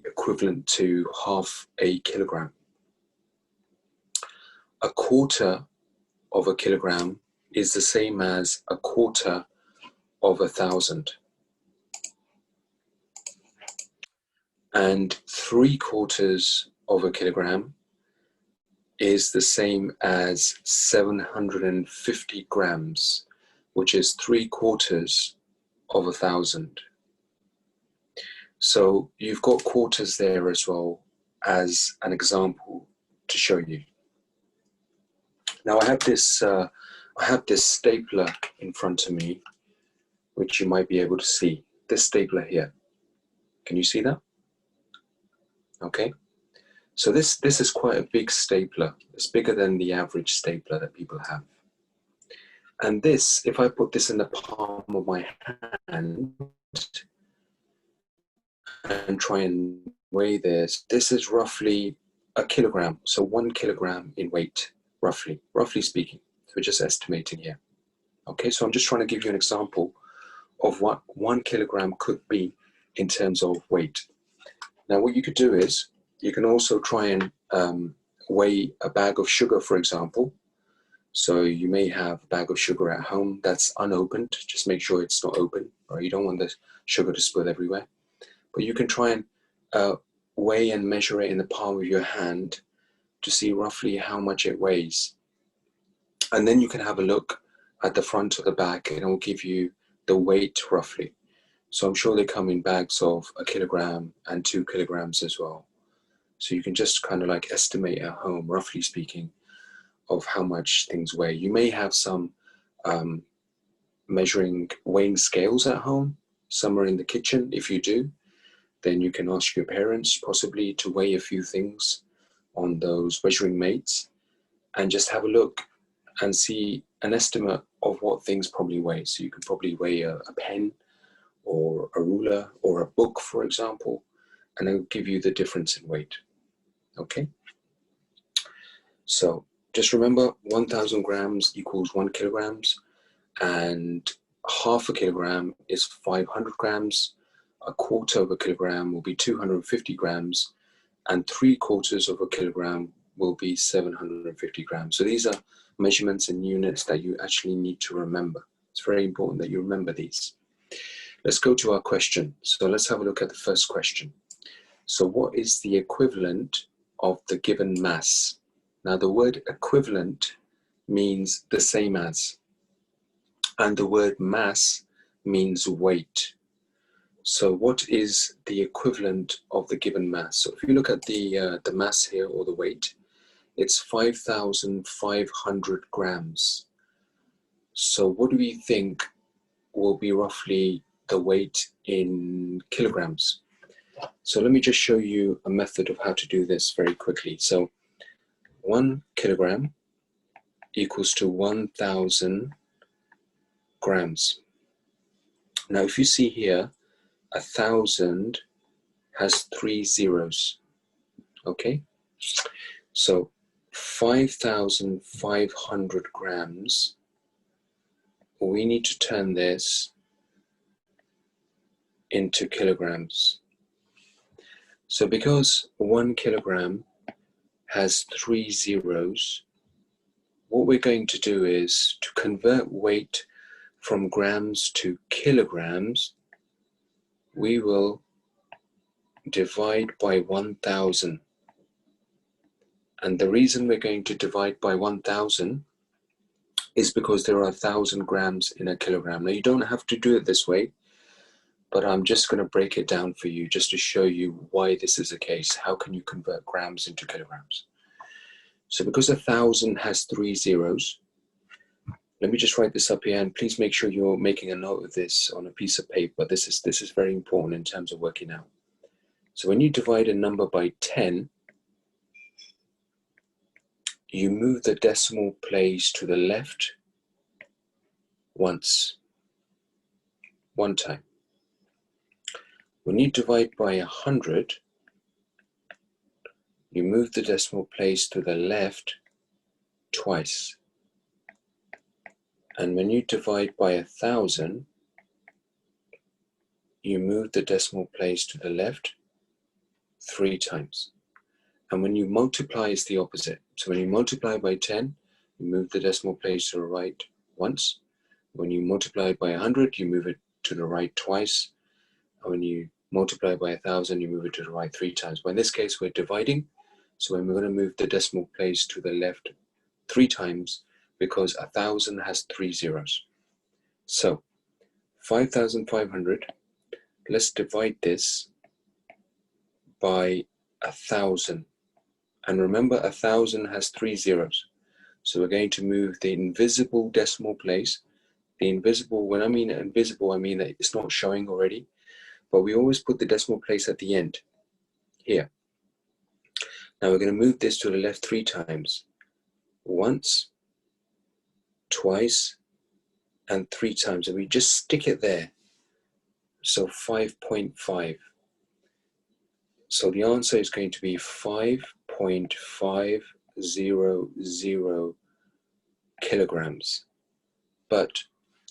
equivalent to half a kilogram. A quarter of a kilogram is the same as a quarter of 1,000. And 3/4 of a kilogram is the same as 750 grams, which is 3/4 of 1,000. So you've got quarters there as well as an example to show you. Now I have this stapler in front of me, which you might be able to see. This stapler here. Can you see that? Okay. So this is quite a big stapler. It's bigger than the average stapler that people have. And this, if I put this in the palm of my hand and try and weigh this is roughly a kilogram. So 1 kilogram in weight, roughly speaking. So we're just estimating here. Okay, so I'm just trying to give you an example of what 1 kilogram could be in terms of weight. Now what you could do is, you can also try and weigh a bag of sugar, for example. So you may have a bag of sugar at home that's unopened. Just make sure it's not open, or you don't want the sugar to spill everywhere. But you can try and weigh and measure it in the palm of your hand to see roughly how much it weighs. And then you can have a look at the front or the back, and it will give you the weight roughly. So I'm sure they come in bags of 1 kilogram and 2 kilograms as well. So you can just kind of like estimate at home, roughly speaking, of how much things weigh. You may have some weighing scales at home, somewhere in the kitchen. If you do, then you can ask your parents possibly to weigh a few things on those measuring mates and just have a look and see an estimate of what things probably weigh. So you can probably weigh a pen or a ruler or a book, for example, and it'll give you the difference in weight. Okay? So just remember, 1,000 grams equals 1 kilograms, and half a kilogram is 500 grams. A quarter of a kilogram will be 250 grams, and 3/4 of a kilogram will be 750 grams. So these are measurements in units that you actually need to remember. It's very important that you remember these. Let's go to our question. So let's have a look at the first question. So what is the equivalent of the given mass? Now the word equivalent means the same as, and the word mass means weight. So what is the equivalent of the given mass? So if you look at the mass here, or the weight, it's 5,500 grams. So what do we think will be roughly the weight in kilograms? So let me just show you a method of how to do this very quickly. So 1 kilogram equals to 1,000 grams. Now if you see here, 1,000 has 3 zeros. Okay, so 5,500 grams, we need to turn this into kilograms. So because 1 kilogram has 3 zeros, what we're going to do is to convert weight from grams to kilograms, we will divide by 1,000. And the reason we're going to divide by 1,000 is because there are 1,000 grams in a kilogram. Now you don't have to do it this way, but I'm just going to break it down for you just to show you why this is the case. How can you convert grams into kilograms? So because 1,000 has 3 zeros, let me just write this up here, and please make sure you're making a note of this on a piece of paper. This is very important in terms of working out. So when you divide a number by 10, you move the decimal place to the left once, one time. When you divide by 100, you move the decimal place to the left twice. And when you divide by 1,000, you move the decimal place to the left 3 times. And when you multiply, it's the opposite. So when you multiply by 10, you move the decimal place to the right once. When you multiply by 100, you move it to the right twice. And when you multiply by 1,000, you move it to the right 3 times. But in this case, we're dividing. So we're going to move the decimal place to the left 3 times because 1,000 has 3 zeros. So 5,500, let's divide this by 1,000. And remember, 1,000 has 3 zeros. So we're going to move the invisible decimal place. The invisible, when I mean invisible, I mean that it's not showing already. But we always put the decimal place at the end, here. Now we're going to move this to the left 3 times. Once, twice, and 3 times. And we just stick it there. So 5.5. So the answer is going to be 5.500 kilograms. But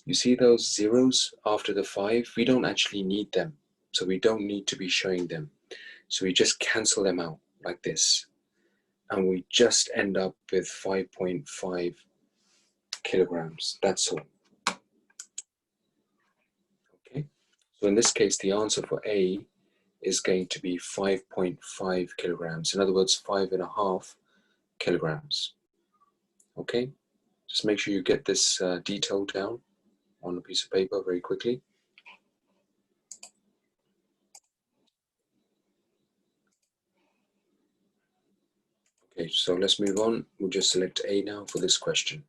you see those zeros after the 5? We don't actually need them. So we don't need to be showing them. So we just cancel them out like this. And we just end up with 5.5 kilograms. That's all. Okay. So in this case, the answer for A is going to be 5.5 kilograms. In other words, 5.5 kilograms. Okay. Just make sure you get this detail down on a piece of paper very quickly. Okay, so let's move on. We'll just select A now for this question.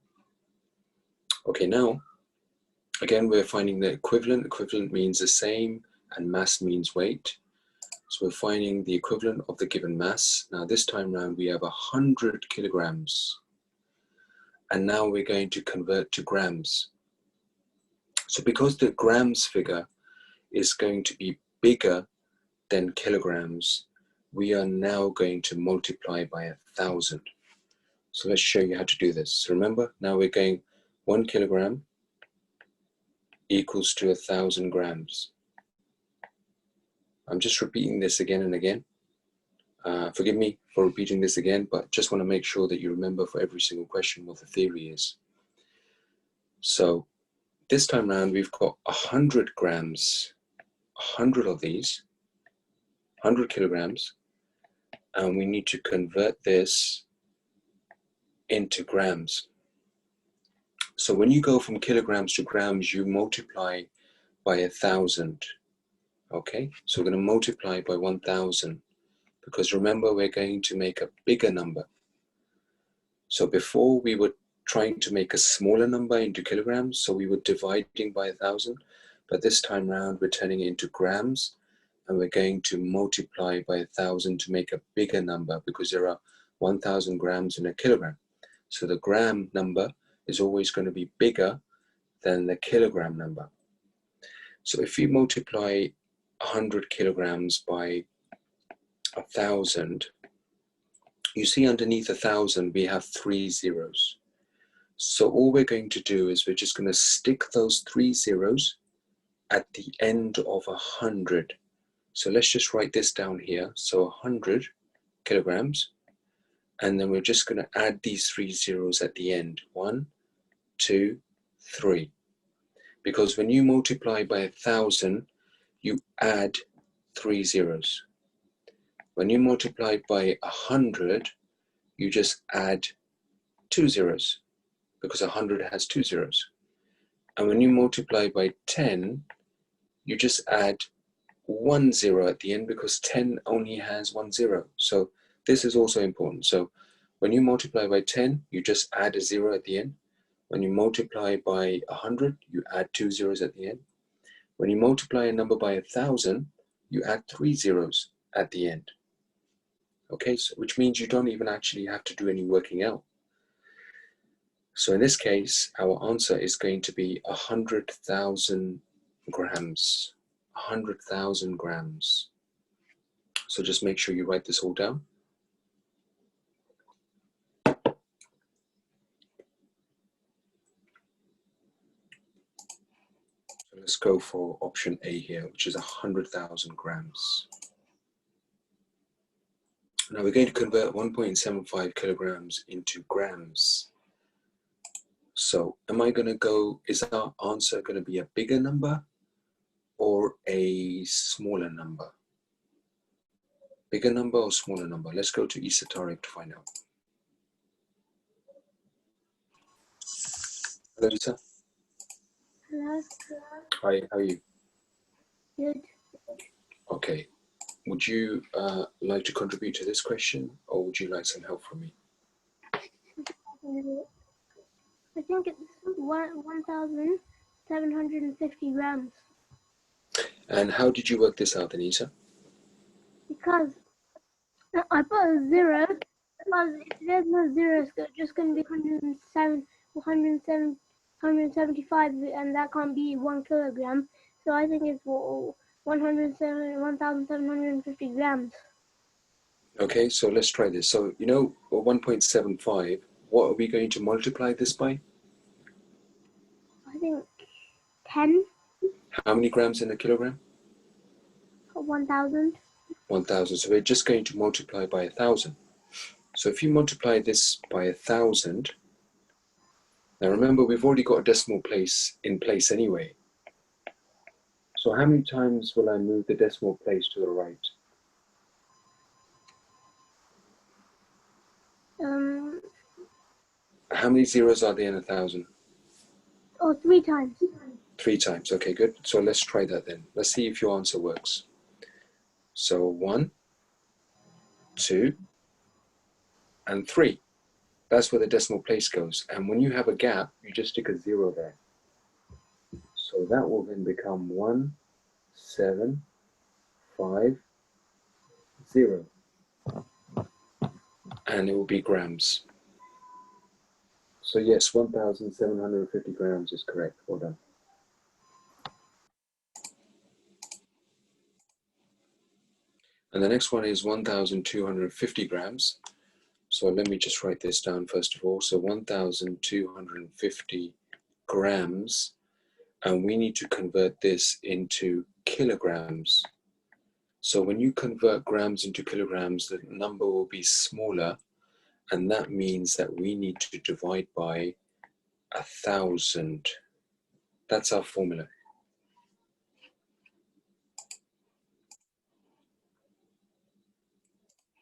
Okay, now, again, we're finding the equivalent. Equivalent means the same, and mass means weight. So we're finding the equivalent of the given mass. Now, this time around, we have 100 kilograms. And now we're going to convert to grams. So because the grams figure is going to be bigger than kilograms, we are now going to multiply by 1,000. So let's show you how to do this. So remember, now we're going 1 kilogram equals to 1,000 grams. I'm just repeating this again and again. Forgive me for repeating this again, but just want to make sure that you remember for every single question what the theory is. So this time around, we've got 100 grams, 100 of these, 100 kilograms, and we need to convert this into grams. So when you go from kilograms to grams, you multiply by 1,000. Okay, so we're going to multiply by 1,000 because remember, we're going to make a bigger number. So before we were trying to make a smaller number into kilograms, so we were dividing by 1,000, but this time around we're turning it into grams, and we're going to multiply by 1,000 to make a bigger number because there are 1,000 grams in a kilogram. So the gram number is always going to be bigger than the kilogram number. So if you multiply 100 kilograms by 1,000, you see underneath 1,000 we have 3 zeros. So all we're going to do is we're just going to stick those 3 zeros at the end of 100. So let's just write this down here. So 100 kilograms, and then we're just going to add these 3 zeros at the end. 1, 2, 3. Because when you multiply by 1,000, you add 3 zeros. When you multiply by 100, you just add 2 zeros because 100 has 2 zeros. And when you multiply by 10, you just add 1 zero at the end because 10 only has 1 zero. So this is also important. So when you multiply by 10, you just add a 0 at the end. When you multiply by 100, you add 2 zeros at the end. When you multiply a number by 1,000, you add 3 zeros at the end. Okay, so which means you don't even actually have to do any working out. So in this case, our answer is going to be 100,000 grams. 100,000 grams. So just make sure you write this all down. So let's go for option A here, which is 100,000 grams. Now we're going to convert 1.75 kilograms into grams. So is our answer going to be a bigger number or a smaller number? Bigger number or smaller number? Let's go to Isa Tariq to find out. Hello, Isa. Hello. Hi, how are you? Good. Okay. Would you like to contribute to this question, or would you like some help from me? I think it's 1,750 grams. And how did you work this out, Anisa? Because I put a zero, because if there's no zero, it's just going to be 175, and that can't be 1 kilogram. So I think it's 1,750 grams. Okay, so let's try this. So, 1.75, what are we going to multiply this by? I think 10. How many grams in a kilogram? 1,000. 1,000. So we're just going to multiply by 1,000. So if you multiply this by 1,000, now remember we've already got a decimal place in place anyway. So how many times will I move the decimal place to the right? How many zeros are there in 1,000? Oh, 3 times. 3 times. Okay, good. So let's try that then. Let's see if your answer works. So 1, 2, and 3. That's where the decimal place goes. And when you have a gap, you just stick a 0 there. So that will then become 1, 7, 5, 0. And it will be grams. So yes, 1,750 grams is correct. Well done. And the next one is 1,250 grams. So let me just write this down first of all. So 1,250 grams, and we need to convert this into kilograms. So when you convert grams into kilograms, the number will be smaller, and that means that we need to divide by 1,000. That's our formula.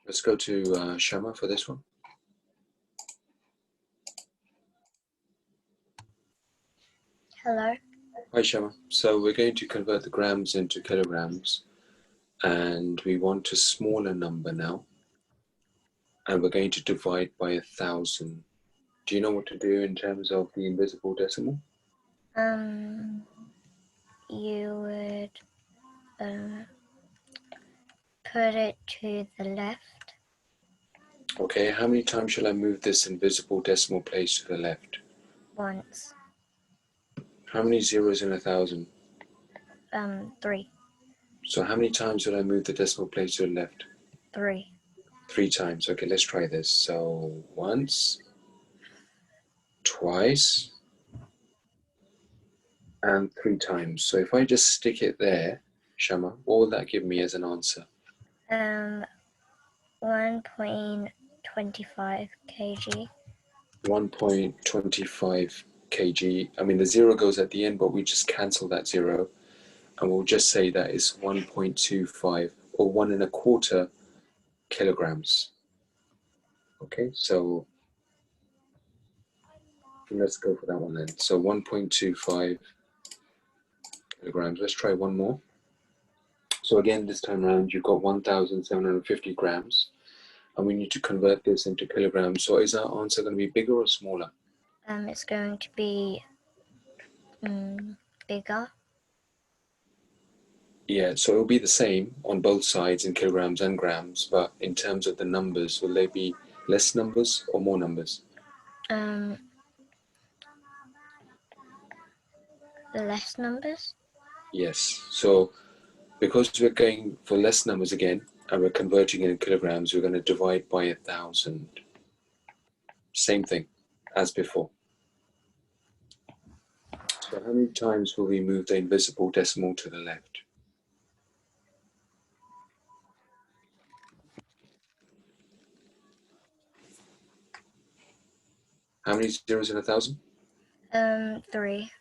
Let's go to Shama for this one. Hello. Hi Shama. So we're going to convert the grams into kilograms, and we want a smaller number now, and we're going to divide by 1,000. Do you know what to do in terms of the invisible decimal? You would put it to the left. Okay, how many times shall I move this invisible decimal place to the left? Once. How many zeros in 1,000? 3. So how many times will I move the decimal place to the left? 3. 3 times. Okay, let's try this. So once, twice, and 3 times. So if I just stick it there, Shama, what will that give me as an answer? 1.25 kg. 1.25 kg. I mean, the 0 goes at the end, but we just cancel that 0, and we'll just say that is 1.25 or 1.25 kilograms. Okay, so let's go for that one then. So 1.25 kilograms. Let's try one more. So again, this time around, you've got 1,750 grams, and we need to convert this into kilograms. So is our answer going to be bigger or smaller? It's going to be bigger. Yeah, so it'll be the same on both sides in kilograms and grams, but in terms of the numbers, will they be less numbers or more numbers? Less numbers. Yes, so because we're going for less numbers again, and we're converting it in kilograms, we're going to divide by 1,000. Same thing as before. So how many times will we move the invisible decimal to the left? How many zeros in 1,000? 3.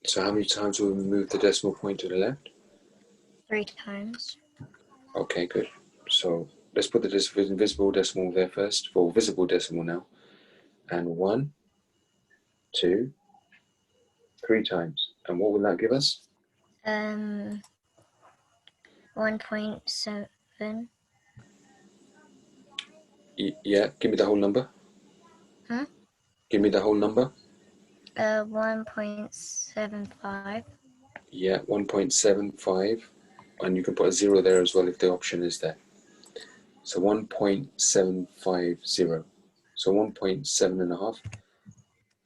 So how many times will we move the decimal point to the left? 3 times. Okay, good. So let's put the invisible decimal there first, for visible decimal now. And 1, 2, 3 times. And what will that give us? 1.7. Yeah, give me the whole number. Hmm? Give me the whole number. 1.75. Yeah, 1.75. And you can put a 0 there as well if the option is there. So 1.750. So 1.7.5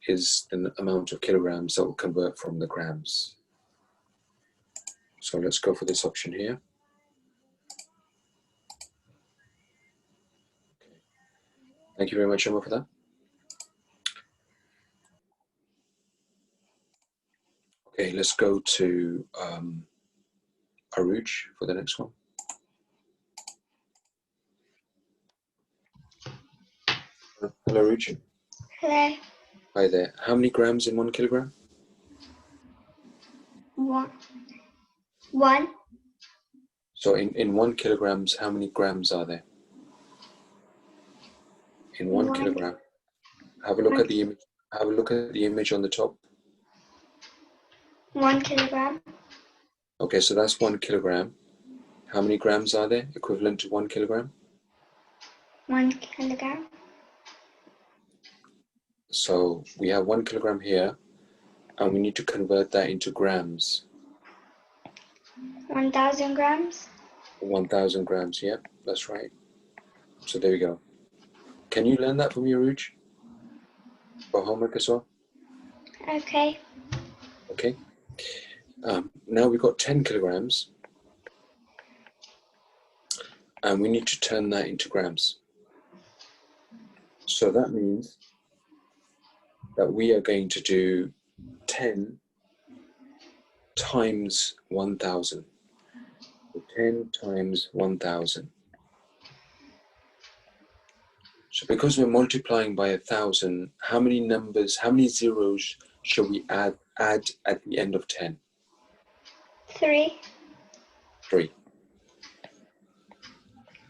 is the amount of kilograms that will convert from the grams. So let's go for this option here. Thank you very much, Emma, for that. Okay, let's go to Aruj for the next one. Hello, Aruj. Hello. Hi there. How many grams in 1 kilogram? 1. 1. So in 1 kilograms, how many grams are there? In 1 One. kilogram. Have a look at the image. Have a look at the image on the top. 1 kilogram. Okay, so that's 1 kilogram. How many grams are there equivalent to 1 kilogram? 1 kilogram. So we have 1 kilogram here, and we need to convert that into grams. 1,000 grams. 1,000 grams, yeah, that's right. So there we go. Can you learn that from your Aruj? For homework as well? Okay. Okay. Now we've got 10 kilograms, and we need to turn that into grams. So that means that we are going to do 10 times 1,000. 10 times 1,000. So because we're multiplying by 1,000, how many numbers, how many zeros shall we add at the end of 10? 3. 3.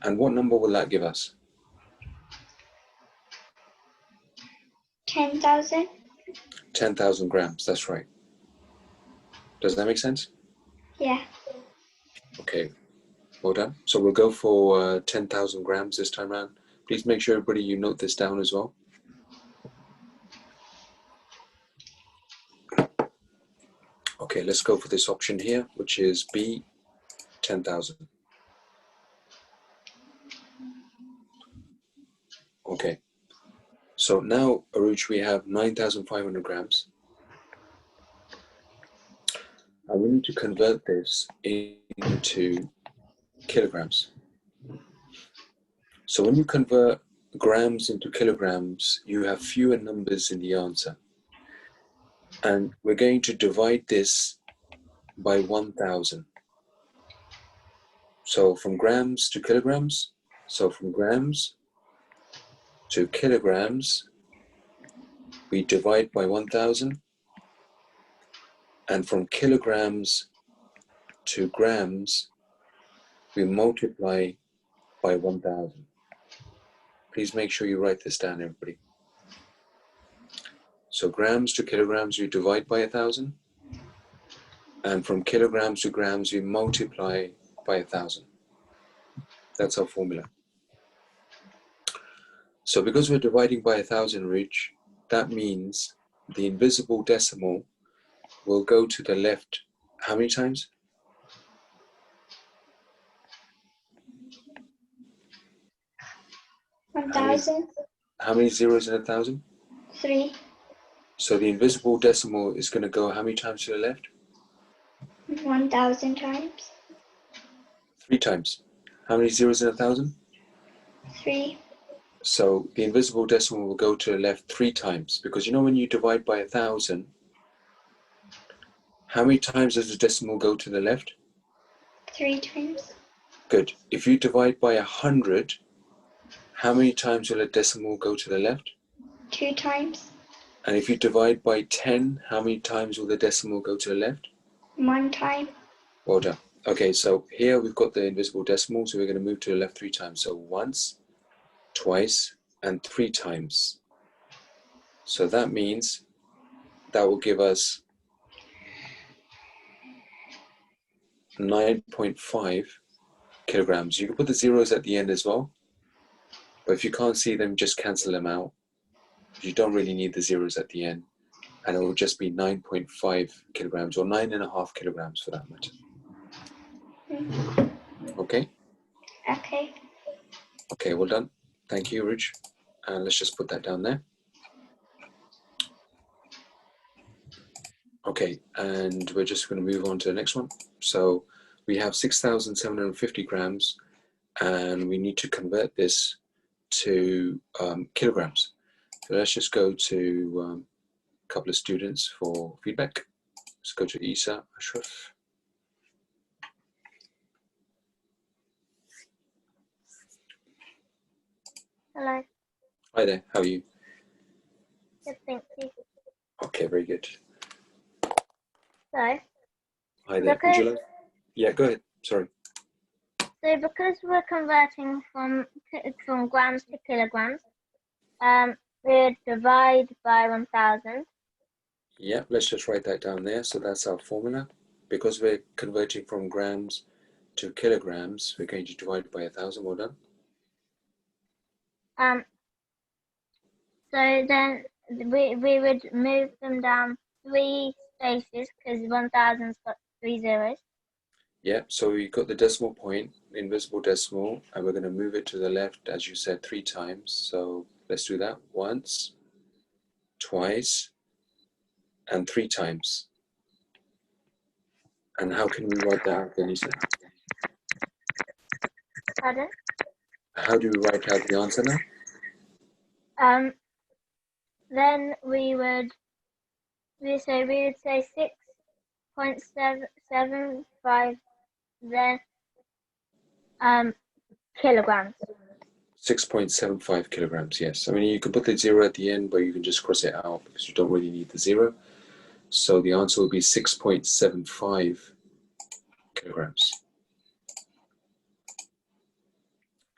And what number will that give us? 10,000. 10,000 grams, that's right. Does that make sense? Yeah. Okay, well done. So we'll go for 10,000 grams this time around. Please make sure everybody you note this down as well. Okay, let's go for this option here, which is B, 10,000. Okay, so now, Aruj, we have 9,500 grams. And we need to convert this into kilograms. So when you convert grams into kilograms, you have fewer numbers in the answer. And we're going to divide this by 1,000. So from grams to kilograms, so from grams to kilograms, we divide by 1,000. And from kilograms to grams, we multiply by 1,000. Please make sure you write this down, everybody. So grams to kilograms, we divide by 1,000. And from kilograms to grams, we multiply by 1,000. That's our formula. So because we're dividing by 1,000, Rich, that means the invisible decimal will go to the left how many times? How 1,000. many zeros in 1,000? 3. So the invisible decimal is going to go how many times to the left? 1,000 times. 3 times. How many zeros in 1,000? 3. So the invisible decimal will go to the left 3 times, because you know when you divide by 1,000, how many times does the decimal go to the left? 3 times. Good. If you divide by 100, how many times will a decimal go to the left? 2 times. And if you divide by 10, how many times will the decimal go to the left? 1 time. Well done. Okay, so here we've got the invisible decimal, so we're going to move to the left 3 times. So once, twice, and 3 times. So that means that will give us 9.5 kilograms. You can put the zeros at the end as well, but if you can't see them, just cancel them out. You don't really need the zeros at the end, and it will just be 9.5 kilograms, or 9.5 kilograms for that matter. Okay? Okay. Okay, well done. Thank you, Rich. And let's just put that down there. Okay, and we're just going to move on to the next one. So we have 6,750 grams, and we need to convert this to kilograms. So let's just go to a couple of students for feedback. Let's go to Isa, Ashraf. Hello. Hi there, how are you? Good, thank you. Okay, very good. So, Hi there. Would you like? Yeah, go ahead. Sorry. so because we're converting from grams to kilograms, we divide by 1,000. Yeah, let's just write that down there. So that's our formula. Because we're converting from grams to kilograms, we're going to divide by 1,000. Well done. So then we would move them down 3 spaces because 1,000's got 3 zeros. Yeah, so we got the decimal point, invisible decimal, and we're going to move it to the left, as you said, 3 times. So let's do that. Once, twice, and 3 times. And how can we write that out, Denisa? Pardon? How do we write out the answer now? Then we would say 6.75 then kilograms. 6.75 kilograms, yes. I mean, you can put the 0 at the end, but you can just cross it out because you don't really need the 0. So the answer will be 6.75 kilograms.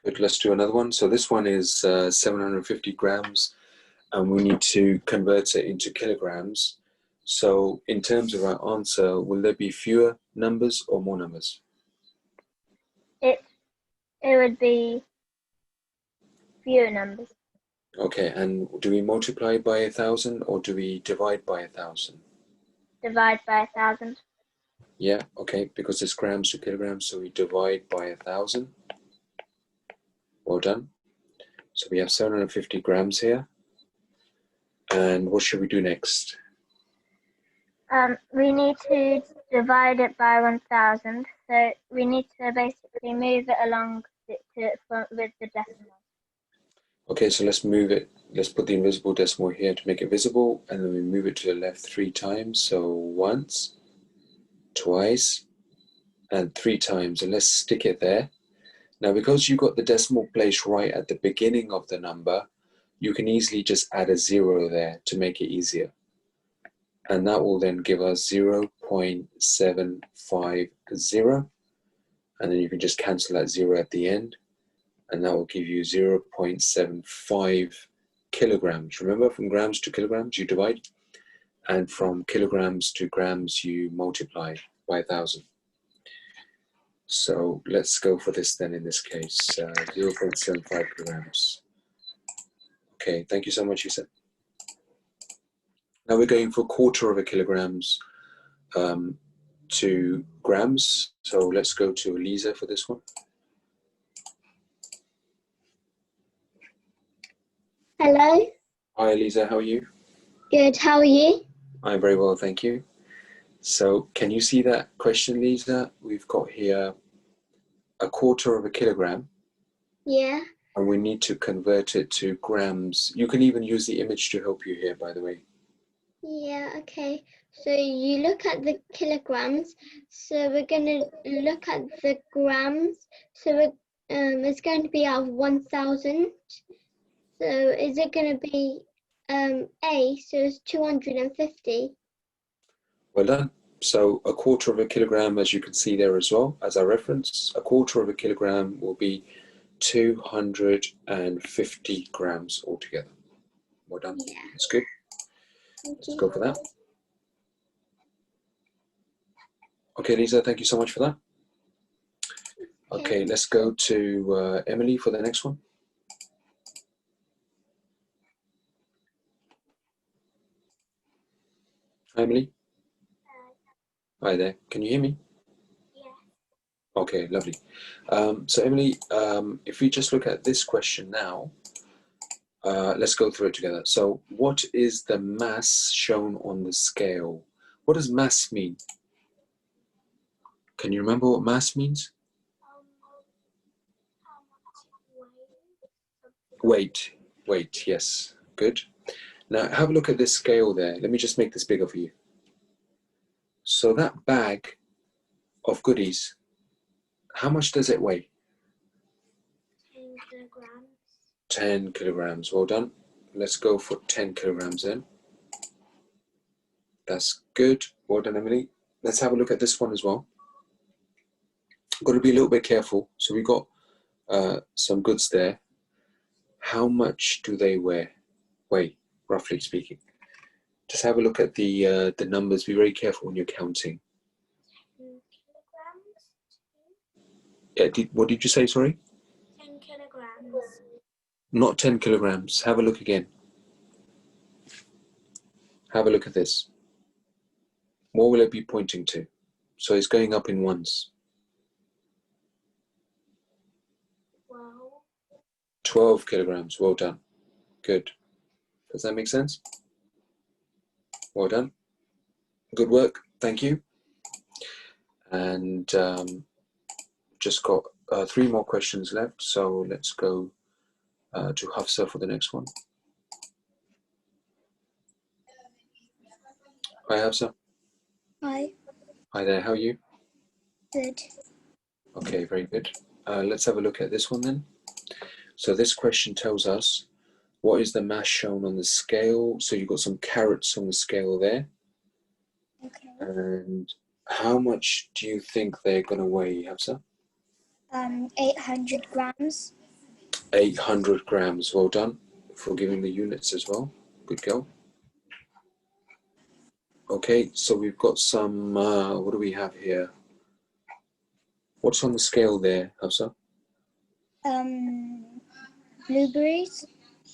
Good, let's do another one. So this one is 750 grams, and we need to convert it into kilograms. So in terms of our answer, will there be fewer numbers or more numbers? It would be fewer numbers. Okay, and do we multiply by 1,000 or do we divide by 1,000? Divide by 1,000. Yeah, okay, because it's grams to kilograms, so we divide by 1,000. Well done. So we have 750 grams here. And what should we do next? We need to divide it by 1,000. So we need to basically move it along with the decimal. Okay, so let's move it. Let's put the invisible decimal here to make it visible, and then we move it to the left 3 times. So once, twice, and 3 times, and let's stick it there. Now, because you got the decimal place right at the beginning of the number, you can easily just add a 0 there to make it easier. And that will then give us 0.750, and then you can just cancel that 0 at the end, and that will give you 0.75 kilograms. Remember, from grams to kilograms, you divide, and from kilograms to grams, you multiply by 1,000. So let's go for this then in this case, 0.75 kilograms. Okay, thank you so much, Isa. Now we're going for 1/4 of a kilograms to grams. So let's go to Elisa for this one. Hello. Hi, Elisa, how are you? Good. How are you? I'm very well, thank you. So can you see that question, Lisa? We've got here 1/4 of a kilogram. Yeah. And we need to convert it to grams. You can even use the image to help you here, by the way. Yeah. Okay. So you look at the kilograms. So we're going to look at the grams. So it's going to be out of 1,000. So is it going to be A, so it's 250. Well done. So a quarter of a kilogram, as you can see there as well, as our reference, a quarter of a kilogram will be 250 grams altogether. Well done. Yeah. That's good. Thank Let's you. go for that. Okay, Lisa, thank you so much for that. Okay, let's go to Emily for the next one. Hi, Emily. Hi there. Can you hear me? Yeah. Okay, lovely. So Emily, if we just look at this question now, let's go through it together. So what is the mass shown on the scale? What does mass mean? Can you remember what mass means? How much Weight. Weight, yes. Good. Now have a look at this scale there. Let me just make this bigger for you. So that bag of goodies, how much does it weigh? 10 kilograms. 10 kilograms. Well done. Let's go for 10 kilograms then. That's good. Well done, Emily. Let's have a look at this one as well. Got to be a little bit careful. So we got some goods there. How much do they weigh, roughly speaking? Just have a look at the numbers. Be very careful when you're counting. 10 kilograms. Yeah, what did you say, sorry? 10 kilograms. Not 10 kilograms. Have a look again. Have a look at this. What will it be pointing to? So it's going up in ones. 12. 12 kilograms. Well done. Good. Does that make sense? Well done. Good work. Thank you. And just got 3 more questions left. So let's go to Hafsa for the next one. Hi, Hafsa. Hi. Hi there. How are you? Good. Okay, very good. Let's have a look at this one then. So this question tells us, what is the mass shown on the scale? So you've got some carrots on the scale there. Okay. And how much do you think they're going to weigh, Hafsa? 800 grams. 800 grams. Well done for giving the units as well. Good girl. Okay, so we've got some, what do we have here? What's on the scale there, Hafsa? Blueberries.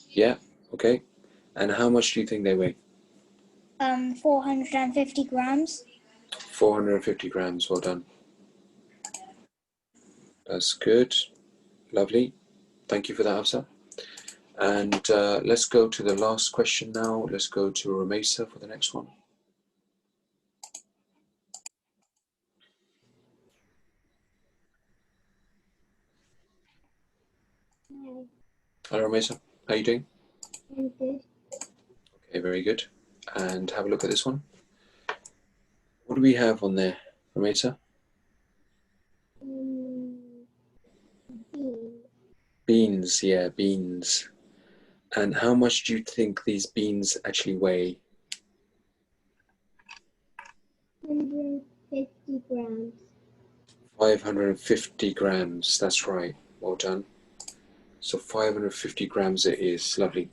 Yeah, okay. And how much do you think they weigh? 450 grams. 450 grams. Well done. That's good. Lovely. Thank you for that, Hafsa. And let's go to the last question now. Let's go to Ramesa for the next one. Hello, Ramesa. How are you doing? I'm good. Okay, very good. And have a look at this one. What do we have on there, Ramesa? Beans, yeah, beans. And how much do you think these beans actually weigh? 150 grams. 550 grams, that's right. Well done. So 550 grams it is. Lovely.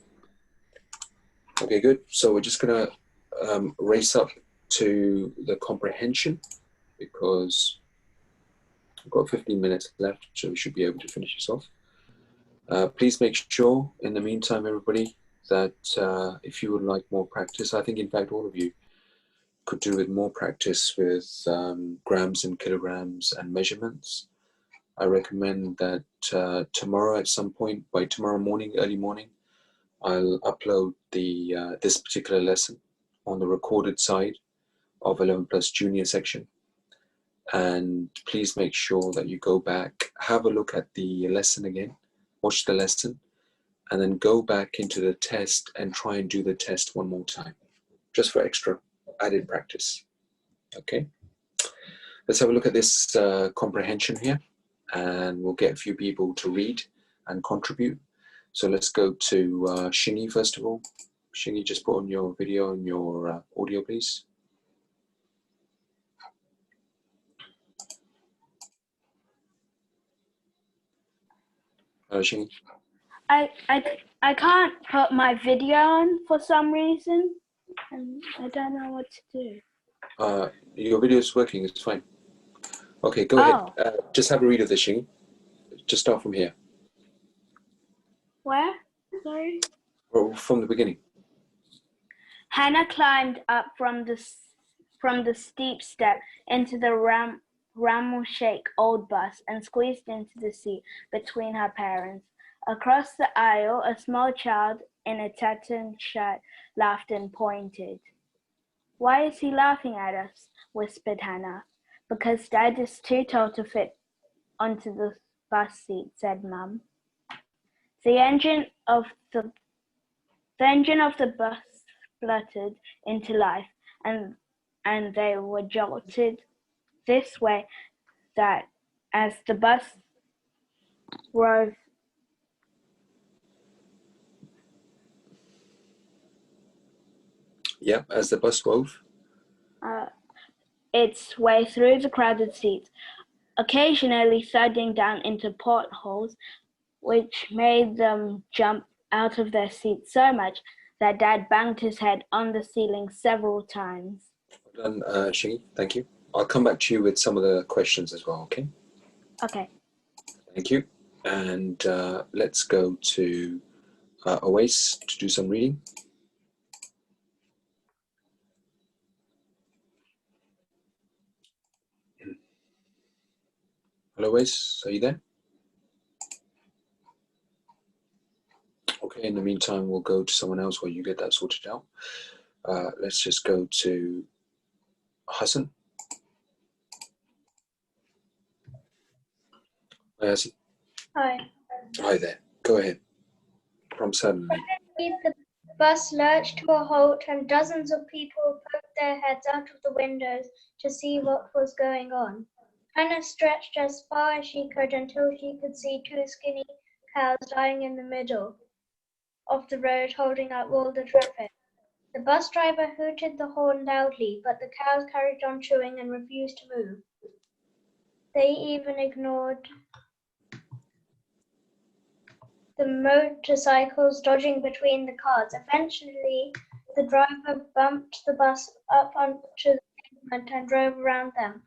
Okay, good. So we're just going to race up to the comprehension because we've got 15 minutes left, so we should be able to finish this off. Please make sure, in the meantime, everybody, that if you would like more practice, I think, in fact, all of you could do with more practice with grams and kilograms and measurements. I recommend that tomorrow at some point, by tomorrow morning, early morning, I'll upload the this particular lesson on the recorded side of 11 Plus Junior section. And please make sure that you go back, have a look at the lesson again, watch the lesson, and then go back into the test and try and do the test one more time, just for extra added practice. Okay, let's have a look at this comprehension here, and we'll get a few people to read and contribute. So let's go to Shini first of all. Shingy, just put on your video and your audio, please. Shingy? I can't put my video on for some reason, and I don't know what to do. Your video is working, it's fine. Okay, go ahead. Just have a read of this, Shingy. Just start from here. Where? Sorry? Or from the beginning. Hannah climbed up from the steep step into the ramshackle old bus and squeezed into the seat between her parents. Across the aisle, a small child in a tartan shirt laughed and pointed. "Why is he laughing at us?" whispered Hannah. "Because Dad is too tall to fit onto the bus seat," said Mum. The engine of the bus spluttered into life, and they were jolted this way, that, as the bus rose Yep, as the bus wove its way through the crowded seats, occasionally thudding down into potholes, which made them jump out of their seats so much that Dad banged his head on the ceiling several times. Well done, Shingy. Thank you. I'll come back to you with some of the questions as well, okay? Okay. Thank you. And let's go to Awais to do some reading. Hello, Awais, are you there? Okay, in the meantime, we'll go to someone else while you get that sorted out. Let's just go to Hassan. Hi, Hassan. Hi. Hi there. Go ahead. From suddenly. The bus lurched to a halt and dozens of people poked their heads out of the windows to see what was going on. Hannah stretched as far as she could until she could see two skinny cows lying in the middle of the road holding up all the traffic. The bus driver hooted the horn loudly, but the cows carried on chewing and refused to move. They even ignored the motorcycles dodging between the cars. Eventually, the driver bumped the bus up onto the pavement and drove around them.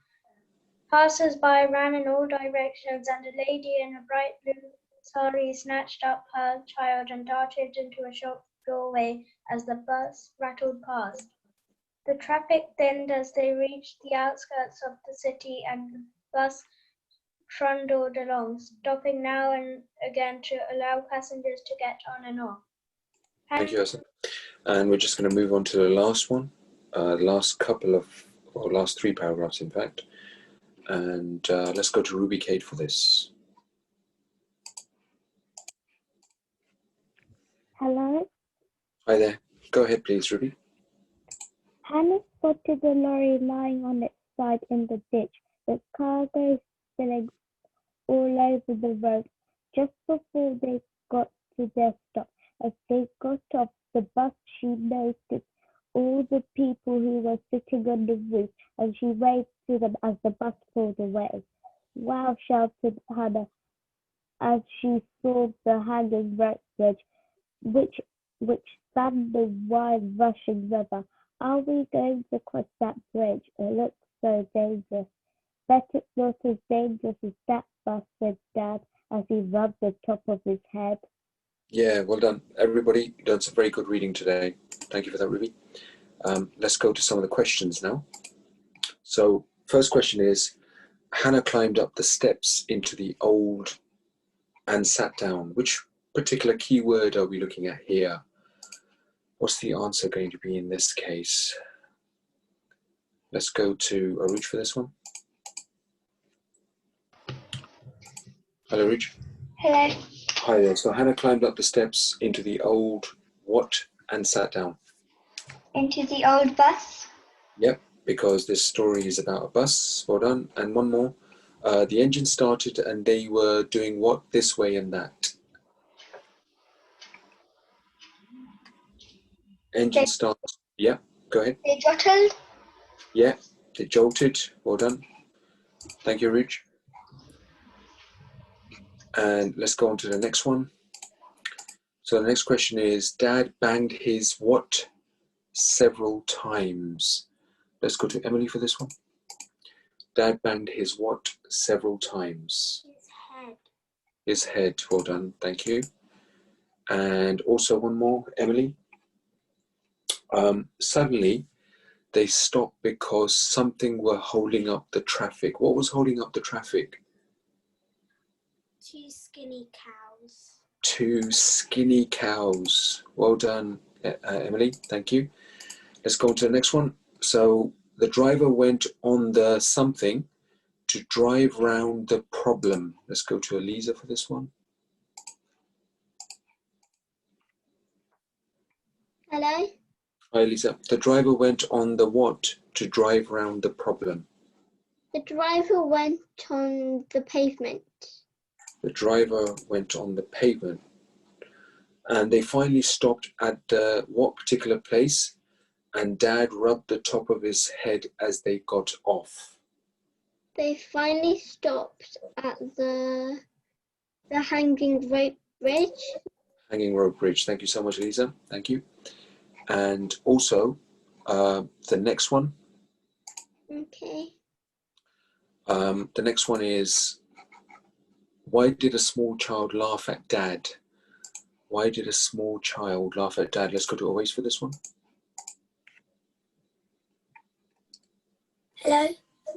Passers-by ran in all directions, and a lady in a bright blue sari snatched up her child and darted into a shop doorway as the bus rattled past. The traffic thinned as they reached the outskirts of the city, and the bus trundled along, stopping now and again to allow passengers to get on and off. Thank you, Hassan. And we're just going to move on to the last one, last three paragraphs, in fact. And let's go to Ruby Kate for this. Hello? Hi there. Go ahead, please, Ruby. Hannah spotted a lorry lying on its side in the ditch, with cargo spilling all over the road. Just before they got to their stop, as they got off the bus, she noticed all the people who were sitting on the roof, and she waved to them as the bus pulled away. "Wow," shouted Hannah as she saw the hanging rope bridge, which spanned the wide rushing river. "Are we going to cross that bridge? It looks so dangerous." "Bet it's not as dangerous as that bus," said Dad as he rubbed the top of his head. Yeah, well done. Everybody, you've done some very good reading today. Thank you for that, Ruby. Let's go to some of the questions now. So, first question is, Hannah climbed up the steps into the old and sat down. Which particular keyword are we looking at here? What's the answer going to be in this case? Let's go to Aruj for this one. Hello, Aruj. Hello. Hi there. So Hannah climbed up the steps into the old what and sat down? Into the old bus. Yep, because this story is about a bus. Well done. And one more. The engine started and they were doing what, this way and that? Engine starts. Yeah, go ahead. They jottled. Yeah, they jolted. Well done. Thank you, Rich. And let's go on to the next one. So the next question is, Dad banged his what several times? Let's go to Emily for this one. Dad banged his what several times? His head. His head. Well done. Thank you. And also one more, Emily. Suddenly, they stopped because something were holding up the traffic. What was holding up the traffic? Two skinny cows. Two skinny cows. Well done, Emily. Thank you. Let's go on to the next one. So the driver went on the something to drive round the problem. Let's go to Eliza for this one. Hello? Hi, Elisa. The driver went on the what to drive round the problem? The driver went on the pavement. The driver went on the pavement. And they finally stopped at what particular place? And Dad rubbed the top of his head as they got off. They finally stopped at the hanging rope bridge. Hanging rope bridge. Thank you so much, Elisa. Thank you. And also, the next one. Okay. The next one is, why did a small child laugh at Dad? Why did a small child laugh at Dad? Let's go to Always for this one. Hello?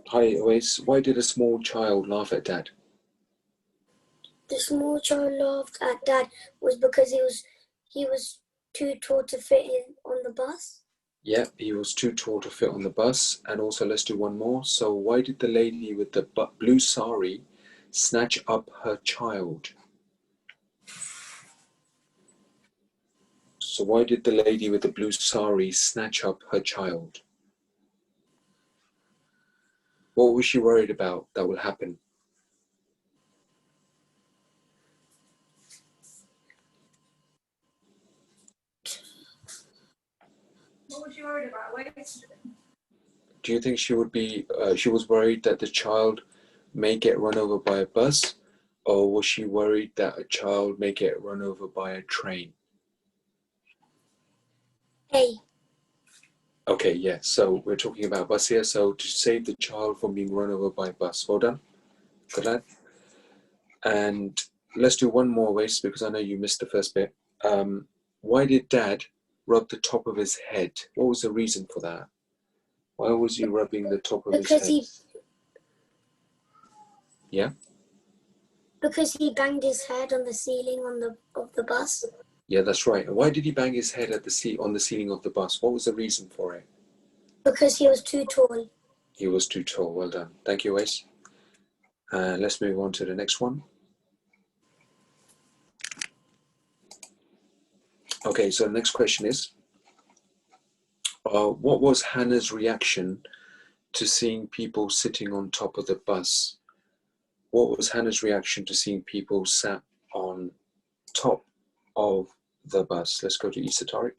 Hi, Always. Why did a small child laugh at Dad? The small child laughed at Dad was because he was too tall to fit in on the bus. Yeah, he was too tall to fit on the bus. And also, let's do one more. So why did the lady with the blue sari snatch up her child? So why did the lady with the blue sari snatch up her child? What was she worried about that will happen? What was you worried about? Do you think she would be, she was worried that the child may get run over by a bus, or was she worried that a child may get run over by a train? Hey. Okay, yeah, so we're talking about bus here. So to save the child from being run over by a bus. Well done. Good lad. And let's do one more, Waste, because I know you missed the first bit. Why did Dad rub the top of his head? What was the reason for that? Why was he rubbing the top of his head? Yeah? Because he banged his head on the ceiling of the bus. Yeah, that's right. And why did he bang his head at on the ceiling of the bus? What was the reason for it? Because he was too tall. He was too tall. Well done. Thank you, Wace. Let's move on to the next one. Okay, so the next question is, what was Hannah's reaction to seeing people sitting on top of the bus? What was Hannah's reaction to seeing people sat on top of the bus? Let's go to Issa Tariq.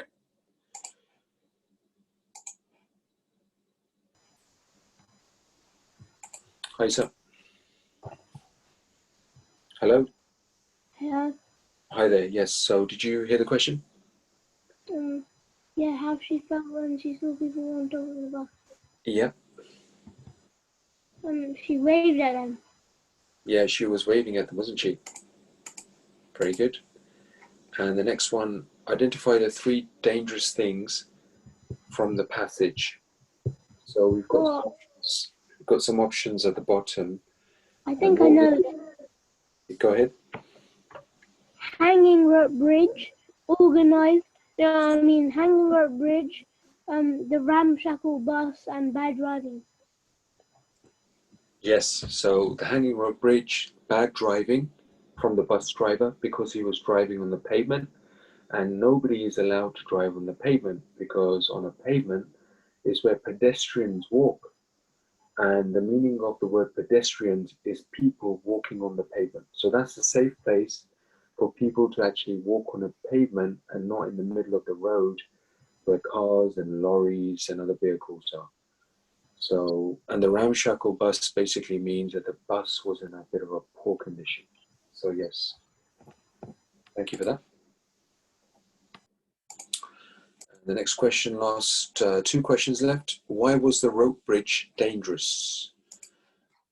Hi, Issa. Hello? Yeah. Hi there. Yes, so did you hear the question? Yeah, how she felt when she saw people on top of the bus. Yeah. She waved at them. Yeah, she was waving at them, wasn't she? Very good. And the next one, identify the 3 dangerous things from the passage. So we've got some options at the bottom. I think I know. Go ahead. Hanging rope bridge, organized. Hanging rope bridge, the ramshackle bus, and bad driving. Yes, so the hanging rope bridge, bad driving from the bus driver because he was driving on the pavement, and nobody is allowed to drive on the pavement because on a pavement is where pedestrians walk, and the meaning of the word pedestrians is people walking on the pavement. So that's a safe place for people to actually walk on a pavement and not in the middle of the road where cars and lorries and other vehicles are. So, and the ramshackle bus basically means that the bus was in a bit of a poor condition. So yes, thank you for that. The next question, last 2 questions left. Why was the rope bridge dangerous?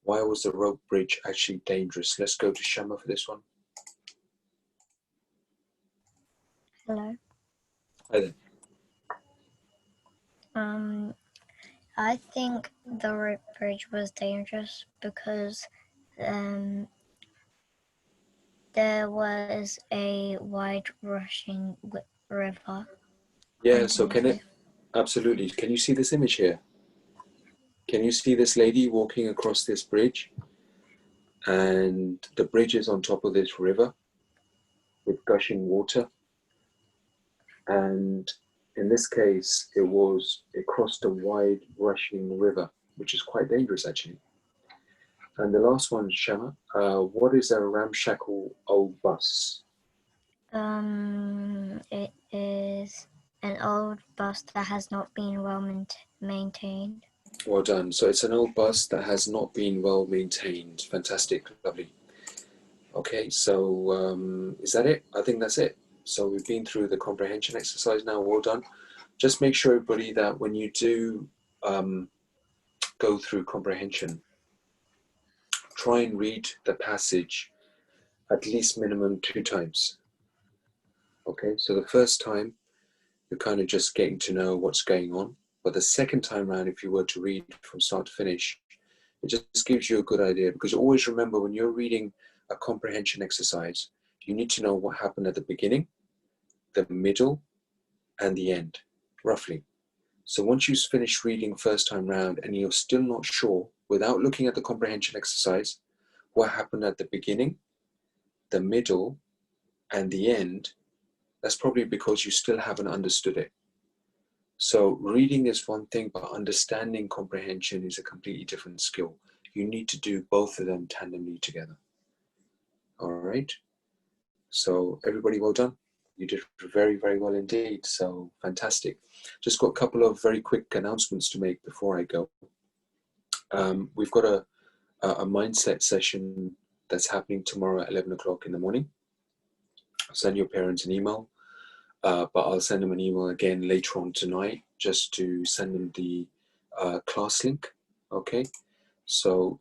Why was the rope bridge actually dangerous? Let's go to Shama for this one. Hello. Hi there. I think the rope bridge was dangerous because there was a wide rushing river. Yeah, so can it, absolutely. Can you see this image here? Can you see this lady walking across this bridge? And the bridge is on top of this river with gushing water. And in this case, it crossed a wide rushing river, which is quite dangerous actually. And the last one, Shama, what is a ramshackle old bus? It is an old bus that has not been well maintained. Well done. So it's an old bus that has not been well maintained. Fantastic, lovely. Okay, so is that it? I think that's it. So we've been through the comprehension exercise now. Well done. Just make sure, everybody, that when you do go through comprehension, try and read the passage at least minimum 2 times. Okay, so the first time, you're kind of just getting to know what's going on. But the second time around, if you were to read from start to finish, it just gives you a good idea, because always remember, when you're reading a comprehension exercise, you need to know what happened at the beginning, the middle, and the end, roughly. So once you've finished reading first time round and you're still not sure, without looking at the comprehension exercise, what happened at the beginning, the middle, and the end, that's probably because you still haven't understood it. So reading is one thing, but understanding comprehension is a completely different skill. You need to do both of them tandemly together. All right. So everybody, well done. You did very, very well indeed. So fantastic. Just got a couple of very quick announcements to make before I go. We've got a mindset session that's happening tomorrow at 11 o'clock in the morning. Send your parents an email, but I'll send them an email again later on tonight just to send them the class link. Okay. So